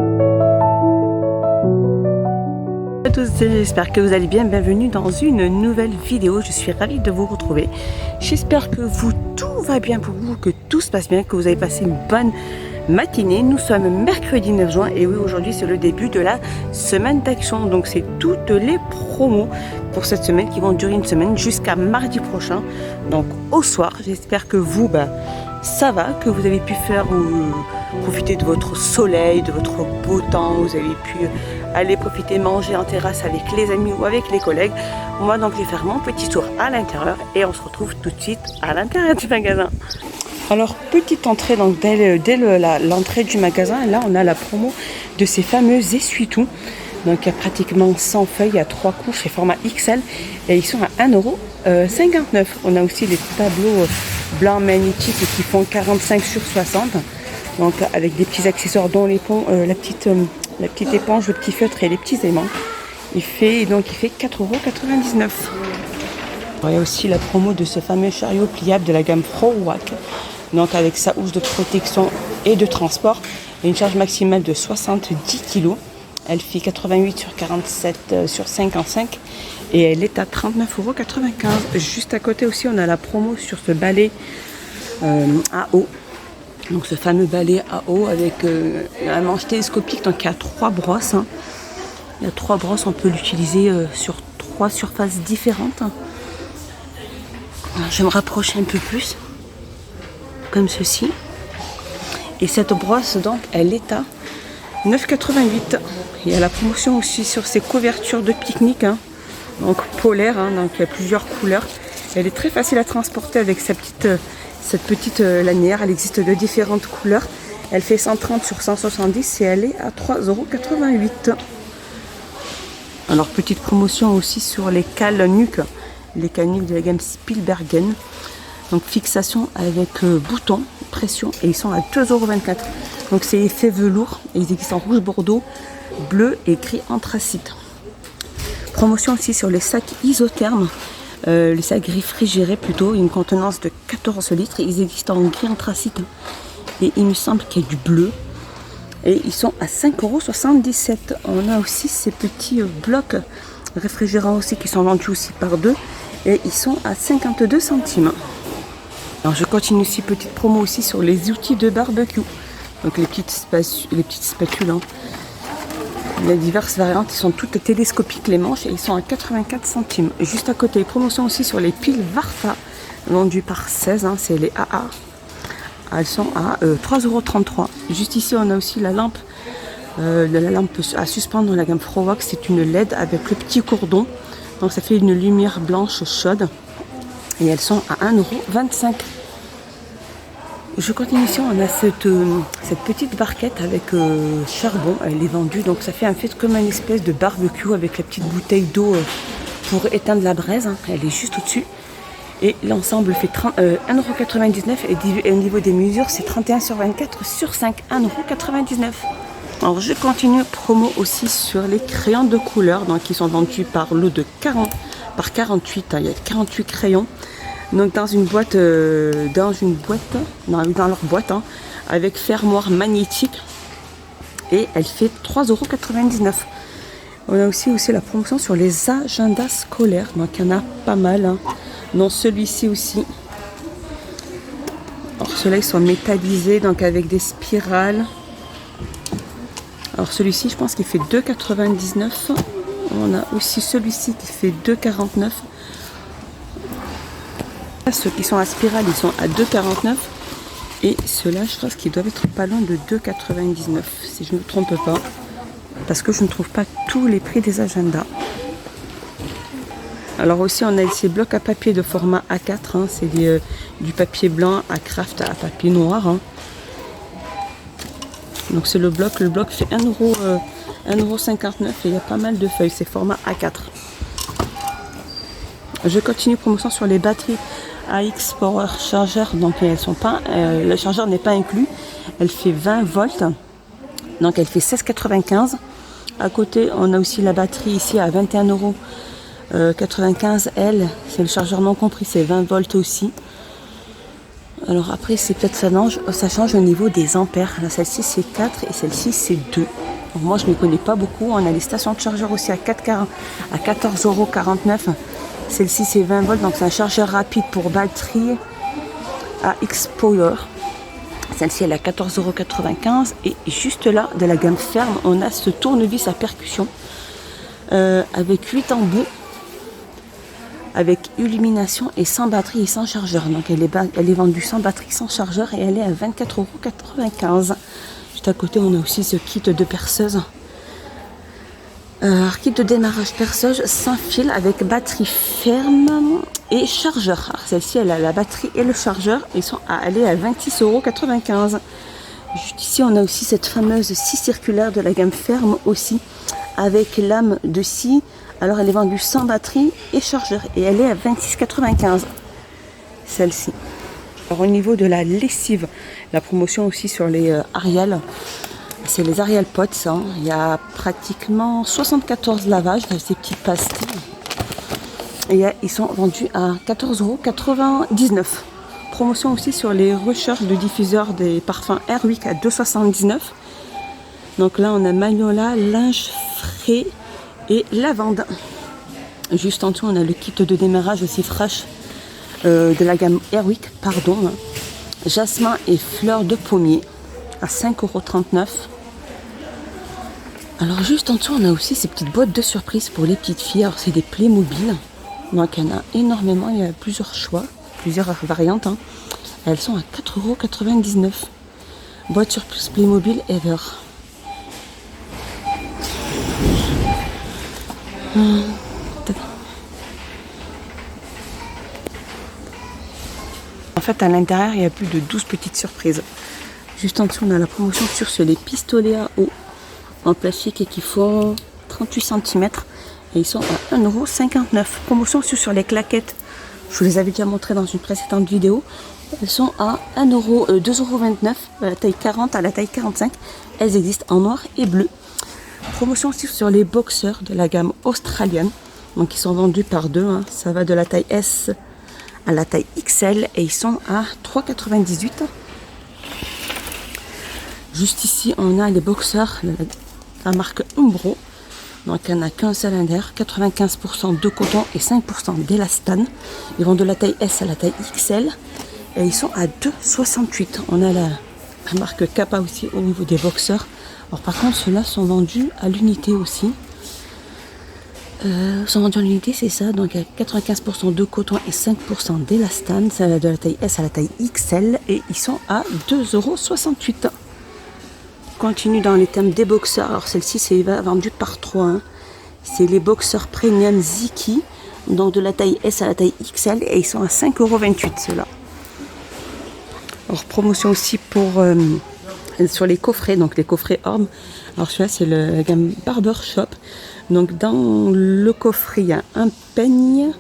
Bonjour à tous, j'espère que vous allez bien. Bienvenue dans une nouvelle vidéo. Je suis ravie de vous retrouver. J'espère que tout va bien pour vous, que tout se passe bien, que vous avez passé une bonne matinée. Nous sommes mercredi 9 juin et oui, aujourd'hui c'est le début de la semaine d'action. Donc c'est toutes les promos pour cette semaine qui vont durer une semaine jusqu'à mardi prochain. Donc au soir, j'espère que vous, ça va, que vous avez pu faire profiter de votre soleil, de votre beau temps. Vous avez pu aller profiter, manger en terrasse avec les amis ou avec les collègues. Moi donc je vais faire mon petit tour à l'intérieur et on se retrouve tout de suite à l'intérieur du magasin. Alors petite entrée, donc dès l'entrée du magasin, là on a la promo de ces fameux essuie-tout. Donc il y a pratiquement 100 feuilles à 3 couches et format XL et ils sont à 1,59 €. On a aussi les tableaux blancs magnétiques qui font 45 sur 60. Donc avec des petits accessoires dont la petite éponge, le petit feutre et les petits aimants. Il fait 4,99 €. Il y a aussi la promo de ce fameux chariot pliable de la gamme Frowak. Donc avec sa housse de protection et de transport et une charge maximale de 70 kg. Elle fait 88 sur 47 sur 55 et elle est à 39,95 €. Juste à côté aussi on a la promo sur ce balai à eau. Donc ce fameux balai à eau avec un manche télescopique, donc il y a 3 brosses. Il y a 3 brosses, on peut l'utiliser sur 3 surfaces différentes. Alors, je vais me rapprocher un peu plus, comme ceci. Et cette brosse, donc, elle est à 9,88 €. Il y a la promotion aussi sur ces couvertures de pique-nique, donc polaire, donc il y a plusieurs couleurs. Elle est très facile à transporter avec cette petite lanière. Elle existe de différentes couleurs. Elle fait 130 sur 170 et elle est à 3,88 €. Alors petite promotion aussi sur les cales nuque. Les cales nuque de la gamme Spielbergen. Donc fixation avec bouton, pression et ils sont à 2,24 €. Donc c'est effet velours et ils existent en rouge bordeaux, bleu et gris anthracite. Promotion aussi sur les sacs isothermes. Les sacs réfrigérés plutôt, une contenance de 14 litres. Ils existent en gris anthracite et il me semble qu'il y a du bleu. Et ils sont à 5,77 €. On a aussi ces petits blocs réfrigérants aussi qui sont vendus aussi par deux. Et ils sont à 52 centimes. Alors je continue aussi, petite promo aussi sur les outils de barbecue. Donc les petites spatules. Il y a diverses variantes, ils sont toutes télescopiques les manches et ils sont à 84 centimes. Juste à côté, promotion aussi sur les piles Varta, vendues par 16, c'est les AA. Elles sont à 3,33 €. Juste ici, on a aussi la lampe à suspendre de la gamme Frowak. C'est une LED avec le petit cordon. Donc ça fait une lumière blanche chaude. Et elles sont à 1,25 €. Je continue ici, on a cette petite barquette avec charbon. Elle est vendue, donc ça fait comme une espèce de barbecue avec la petite bouteille d'eau pour éteindre la braise. Elle est juste au-dessus. Et l'ensemble fait 1,99 € et au niveau des mesures, c'est 31 sur 24 sur 5, 1,99 €. Alors je continue, promo aussi sur les crayons de couleur, donc qui sont vendus par lot de 48. Il y a 48 crayons. Donc dans leur boîte, avec fermoir magnétique. Et elle fait 3,99 €. On a aussi la promotion sur les agendas scolaires. Donc il y en a pas mal. Non, celui-ci aussi. Alors ceux-là ils sont métallisés, donc avec des spirales. Alors celui-ci je pense qu'il fait 2,99 €. On a aussi celui-ci qui fait 2,49 €. Ceux qui sont à spirale ils sont à 2,49 €. Et ceux-là je pense qu'ils doivent être pas loin de 2,99 € si je ne me trompe pas. Parce que je ne trouve pas tous les prix des agendas. Alors aussi on a ces blocs à papier de format A4, c'est du papier blanc à craft à papier noir. Donc c'est le bloc fait 1,59 € et il y a pas mal de feuilles, c'est format A4. Je continue, promotion sur les batteries AX Power Charger, donc elles sont pas, le chargeur n'est pas inclus, elle fait 20 volts, donc elle fait 16,95 €. À côté on a aussi la batterie ici à 21,95 €. Elle, c'est le chargeur non compris, c'est 20 volts aussi. Alors après c'est peut-être ça change au niveau des ampères. Là celle-ci c'est 4 et celle-ci c'est 2. Donc, moi, je ne les connais pas beaucoup. On a les stations de chargeur aussi à 14,49 €. Celle-ci, c'est 20 volts. Donc, c'est un chargeur rapide pour batterie à X-Power. Celle-ci, elle est à 14,95 €. Et juste là, de la gamme ferme, on a ce tournevis à percussion avec 8 embouts, avec illumination et sans batterie et sans chargeur. Donc, elle est vendue sans batterie, sans chargeur et elle est à 24,95 €. Juste à côté, on a aussi ce kit de perceuse. Kit de démarrage perceuse sans fil avec batterie ferme et chargeur. Alors, celle-ci, elle a la batterie et le chargeur. Elle est à 26,95 €. Juste ici, on a aussi cette fameuse scie circulaire de la gamme ferme aussi, avec lame de scie. Alors, elle est vendue sans batterie et chargeur. Et elle est à 26,95 €. Celle-ci. Alors, au niveau de la lessive, la promotion aussi sur les Ariel. C'est les Ariel Pots. Hein. Il y a pratiquement 74 lavages de ces petites pastilles. Et ils sont vendus à 14,99 €. Promotion aussi sur les recharges de diffuseurs des parfums Airwick à 2,79 €. Donc là, on a magnolia, linge frais et lavande. Juste en dessous, on a le kit de démarrage aussi fraîche de la gamme Airwick, jasmin et fleurs de pommier à 5,39 €. Alors juste en dessous, on a aussi ces petites boîtes de surprise pour les petites filles. Alors c'est des Playmobil. Donc il y en a énormément, il y a plusieurs choix, plusieurs variantes. Hein. Elles sont à 4,99 €. Boîte surprise Playmobil Ever. En fait, à l'intérieur, il y a plus de 12 petites surprises. Juste en dessous, on a la promotion sur les pistolets à eau en plastique et qui font 38 cm. Et ils sont à 1,59 €. Promotion sur les claquettes. Je vous les avais déjà montrées dans une précédente vidéo. Elles sont à 2,29 € à la taille 40 à la taille 45. Elles existent en noir et bleu. Promotion aussi sur les boxers de la gamme australienne. Donc ils sont vendus par deux. Hein. Ça va de la taille S à la taille XL et ils sont à 3,98 €. Juste ici, on a les boxers de la marque Umbro. Donc il n'y en a qu'un cylindre, 95% de coton et 5% d'élastane. Ils vont de la taille S à la taille XL et ils sont à 2,68 €. On a la marque Kappa aussi au niveau des boxers. Alors par contre, ceux-là sont vendus à l'unité aussi. Sont vendus à l'unité, c'est ça. Donc il y a 95% de coton et 5% d'élastane. Ça va de la taille S à la taille XL et ils sont à 2,68 €. Continue dans les thèmes des boxers. Alors celle-ci, c'est vendu par 3. Hein. C'est les boxers premium Ziki. Donc de la taille S à la taille XL et ils sont à 5,28 € ceux-là. Alors promotion aussi pour sur les coffrets, donc les coffrets Orme. Alors celui-là, c'est la gamme Barbershop. Donc dans le coffret, il y a un peigne,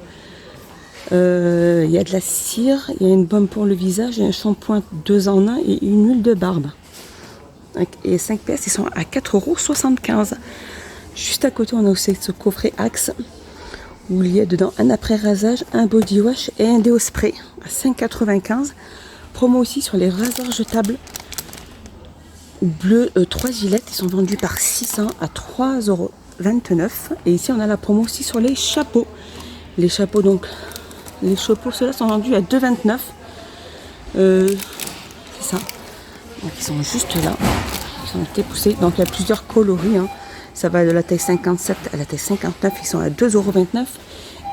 il y a de la cire, il y a une baume pour le visage, et un shampoing 2 en 1 et une huile de barbe. Et 5 pièces, ils sont à 4,75 €. Juste à côté, on a aussi ce coffret Axe où il y a dedans un après-rasage, un body wash et un déo spray à 5,95 €. Promo aussi sur les rasoirs jetables bleu 3 gilettes. Ils sont vendus par 600 à 3,29 €. Et ici, on a la promo aussi sur les chapeaux. Les chapeaux, donc, les chapeaux, ceux-là sont vendus à 2,29 €. C'est ça. Donc, ils sont juste là. Ils ont été poussés. Donc, il y a plusieurs coloris. Hein. Ça va de la taille 57 à la taille 59. Ils sont à 2,29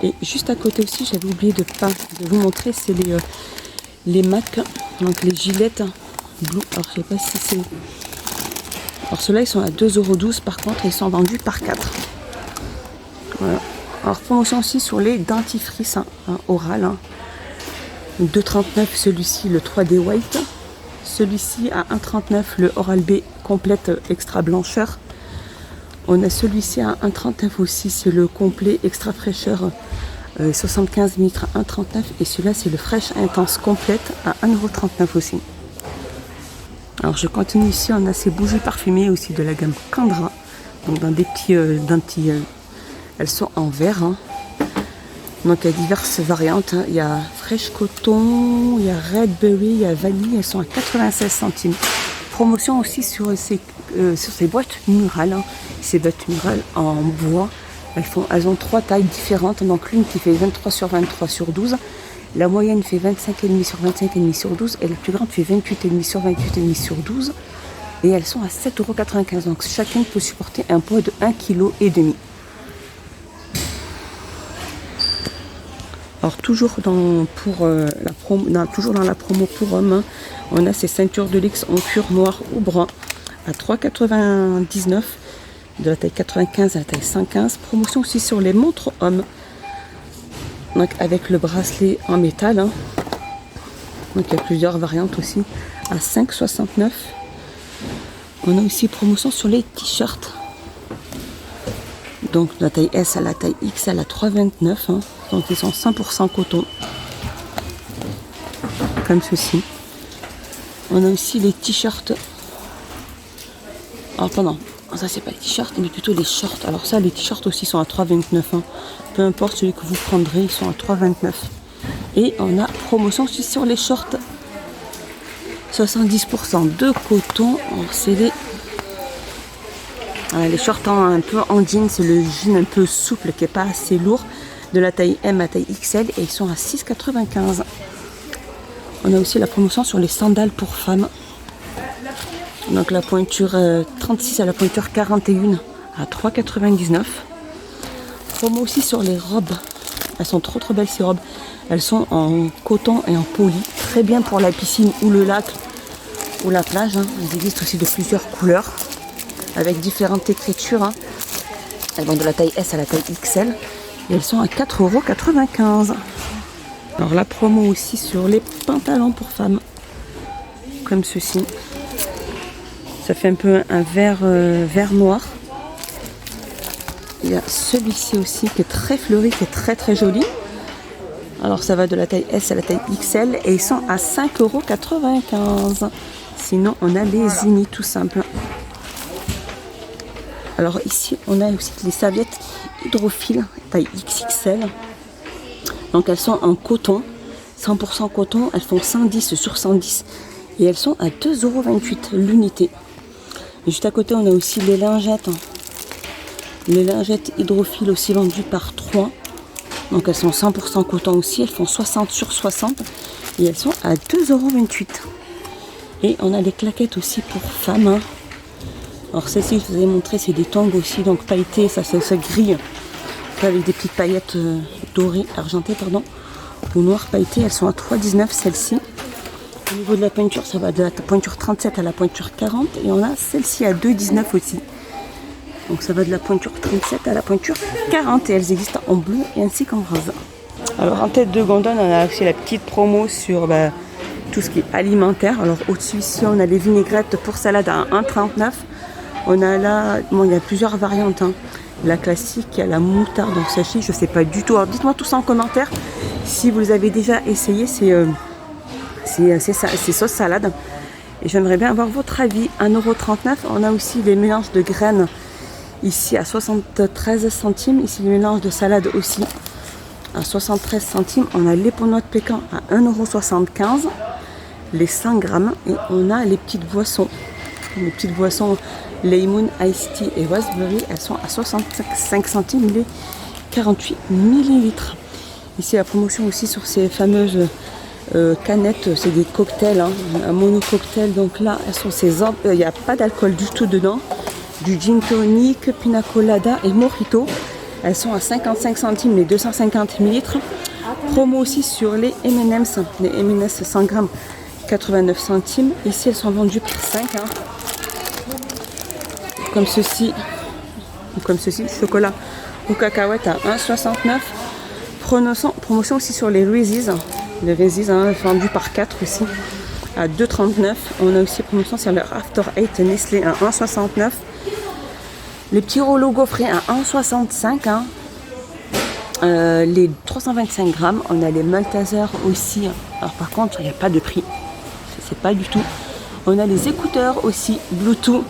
€. Et juste à côté aussi, j'avais oublié de vous montrer, c'est les MAC. Donc, les gilettes blue. Alors, je sais pas si c'est... Alors, ceux-là, ils sont à 2,12 € par contre. Ils sont vendus par 4. Voilà. Alors, promotion aussi sur les dentifrices oral. Hein. 2,39 € celui-ci, le 3D White. Celui-ci à 1,39 € le Oral-B complète extra blancheur. On a celui-ci à 1,39 € aussi, c'est le complet extra fraîcheur 75 ml à 1,39 € et celui-là c'est le Fresh Intense complète à 1,39 € aussi. Alors je continue ici, on a ces bougies parfumées aussi de la gamme Candra. Donc dans des petits elles sont en verre. Hein. Donc il y a diverses variantes. Hein. Il y a Fresh Coton, il y a Red Berry, il y a Vanille. Elles sont à 96 centimes. promotion aussi sur ces boîtes murales. Hein. Ces boîtes murales en bois. Elles ont 3 tailles différentes. Donc l'une qui fait 23 sur 23 sur 12. La moyenne fait 25,5 sur 25,5 sur 12. Et la plus grande fait 28,5 sur 28,5 sur 12. Et elles sont à 7,95 €. Donc chacune peut supporter un poids de 1,5 kg. Alors toujours dans la promo pour hommes, hein, on a ces ceintures de luxe en cuir noir ou brun à 3,99 € de la taille 95 à la taille 115. Promotion aussi sur les montres hommes, donc avec le bracelet en métal. Hein. Donc il y a plusieurs variantes aussi à 5,69 €. On a aussi promotion sur les t-shirts. Donc de la taille S à la taille XL à 3,29 €. Hein. Donc ils sont 100% coton. Comme ceci. On a aussi les t-shirts. Alors pardon, ça c'est pas les t-shirts, mais plutôt les shorts. Alors ça, les t-shirts aussi sont à 3,29 €. Hein. Peu importe celui que vous prendrez, ils sont à 3,29 €. Et on a promotion aussi sur les shorts. 70% de coton. Alors c'est les shorts un peu en jean, c'est le jean un peu souple qui n'est pas assez lourd, de la taille M à taille XL, et ils sont à 6,95 €. On a aussi la promotion sur les sandales pour femmes. Donc la pointure 36 à la pointure 41 à 3,99 €. Promo aussi sur les robes. Elles sont trop belles ces robes. Elles sont en coton et en poly. Très bien pour la piscine ou le lac ou la plage. Hein. Elles existent aussi de plusieurs couleurs, avec différentes écritures. Hein. Elles vont de la taille S à la taille XL. Et elles sont à 4,95 €. Alors la promo aussi sur les pantalons pour femmes. Comme ceci. Ça fait un peu un vert noir. Il y a celui-ci aussi qui est très fleuri, qui est très joli. Alors ça va de la taille S à la taille XL. Et ils sont à 5,95 €. Sinon on a les unis tout simples. Alors ici, on a aussi les serviettes hydrophiles, taille XXL. Donc elles sont en coton, 100% coton. Elles font 110 sur 110 et elles sont à 2,28 € l'unité. Et juste à côté, on a aussi les lingettes. Hein. Les lingettes hydrophiles aussi vendues par 3. Donc elles sont 100% coton aussi. Elles font 60 sur 60 et elles sont à 2,28 €. Et on a les claquettes aussi pour femmes. Hein. Alors celle-ci, je vous ai montré, c'est des tongs aussi, donc pailletées, ça grille avec des petites paillettes dorées, argentées, pardon, ou noires pailletées. Elles sont à 3,19 € celle-ci. Au niveau de la pointure, ça va de la pointure 37 à la pointure 40, et on a celle-ci à 2,19 € aussi. Donc ça va de la pointure 37 à la pointure 40, et elles existent en bleu et ainsi qu'en rose. Alors en tête de gondole, on a aussi la petite promo sur tout ce qui est alimentaire. Alors au-dessus ici, on a les vinaigrettes pour salade à 1,39 €. On a là, il y a plusieurs variantes. Hein. La classique, il y a la moutarde en sachet, je ne sais pas du tout. Alors dites-moi tout ça en commentaire si vous avez déjà essayé ces sauces salades. Et j'aimerais bien avoir votre avis. 1,39 €. On a aussi les mélanges de graines ici à 73 centimes. Ici les mélanges de salade aussi à 73 centimes. On a les pommes noix de pécan à 1,75 €. Les 100 grammes. Et on a les petites boissons. Les petites boissons Lemon, Iced Tea et Raspberry, elles sont à 65 centimes les 48 ml. Ici la promotion aussi sur ces fameuses canettes, c'est des cocktails, hein, un mono cocktail. Donc là, elles sont il n'y a pas d'alcool du tout dedans. Du gin tonic, pina colada et mojito. Elles sont à 55 centimes les 250 ml. Promo aussi sur les M&M's, les M&M's 100 grammes, 89 centimes. Ici, elles sont vendues par 5. Hein. Comme ceci, chocolat aux cacahuètes à 1,69 €. Promotion aussi sur les Reese's. Les Reese's vendus par 4 aussi à 2,39 €. On a aussi promotion sur leur After 8 Nestlé à 1,69 €. Les petits rouleaux gaufrés à 1,65 €. Hein. Les 325 grammes. On a les Malteser aussi. Alors par contre, il n'y a pas de prix. C'est pas du tout. On a les écouteurs aussi Bluetooth.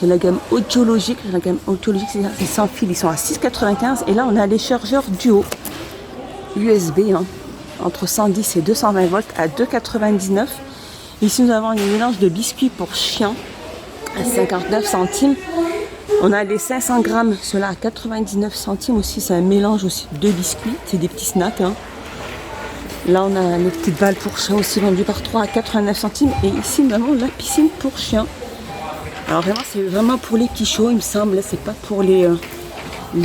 C'est la gamme audiologique. La gamme audiologique, c'est sans fil. Ils sont à 6,95 €. Et là, on a les chargeurs duo USB entre 110 et 220 volts à 2,99 €. Ici, nous avons un mélange de biscuits pour chiens à 59 centimes. On a les 500 grammes, ceux-là à 99 centimes aussi. C'est un mélange aussi de biscuits. C'est des petits snacks. Hein. Là, on a les petites balles pour chiens aussi vendues par 3 à 89 centimes. Et ici, nous avons la piscine pour chiens. Alors vraiment, c'est vraiment pour les petits chiots, il me semble. C'est pas pour les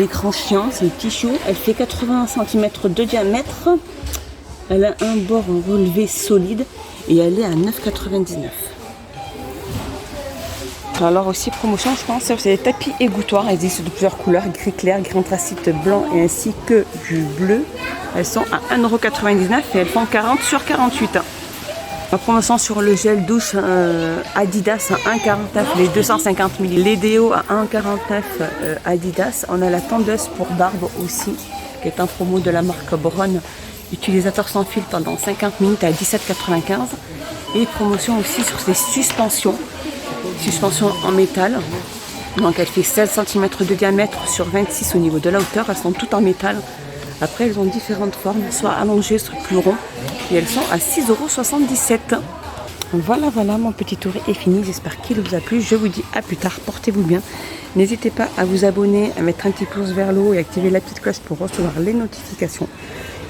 grands chiens, c'est les petits chiots. Elle fait 80 cm de diamètre. Elle a un bord en relevé solide et elle est à 9,99 €. Alors aussi promotion, je pense, c'est des tapis égouttoirs. Elles existent de plusieurs couleurs, gris clair, gris anthracite, blanc et ainsi que du bleu. Elles sont à 1,99 € et elles font 40 sur 48. La promotion sur le gel douche Adidas à 1,49 € les 250 ml. Les déos à 1,49 € Adidas. On a la tondeuse pour barbe aussi, qui est en promo de la marque Braun. Utilisateur sans fil pendant 50 minutes à 17,95 €. Et promotion aussi sur ces suspensions en métal. Donc elle fait 16 cm de diamètre sur 26 au niveau de la hauteur. Elles sont toutes en métal. Après elles ont différentes formes, soit allongées, soit plus ronds. Et elles sont à 6,77 €. Voilà, mon petit tour est fini. J'espère qu'il vous a plu. Je vous dis à plus tard. Portez-vous bien. N'hésitez pas à vous abonner, à mettre un petit pouce vers le haut et activer la petite cloche pour recevoir les notifications.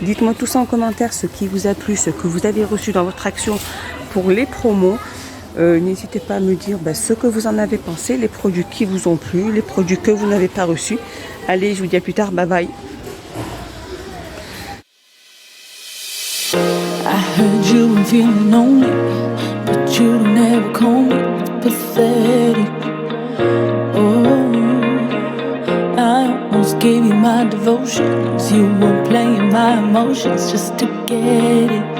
Dites-moi tout ça en commentaire, ce qui vous a plu, ce que vous avez reçu dans votre action pour les promos. N'hésitez pas à me dire ce que vous en avez pensé, les produits qui vous ont plu, les produits que vous n'avez pas reçus. Allez, je vous dis à plus tard. Bye bye. I heard you were feeling lonely, but you don't ever call me. It's pathetic. Oh, I almost gave you my devotions. You were playing my emotions just to get it.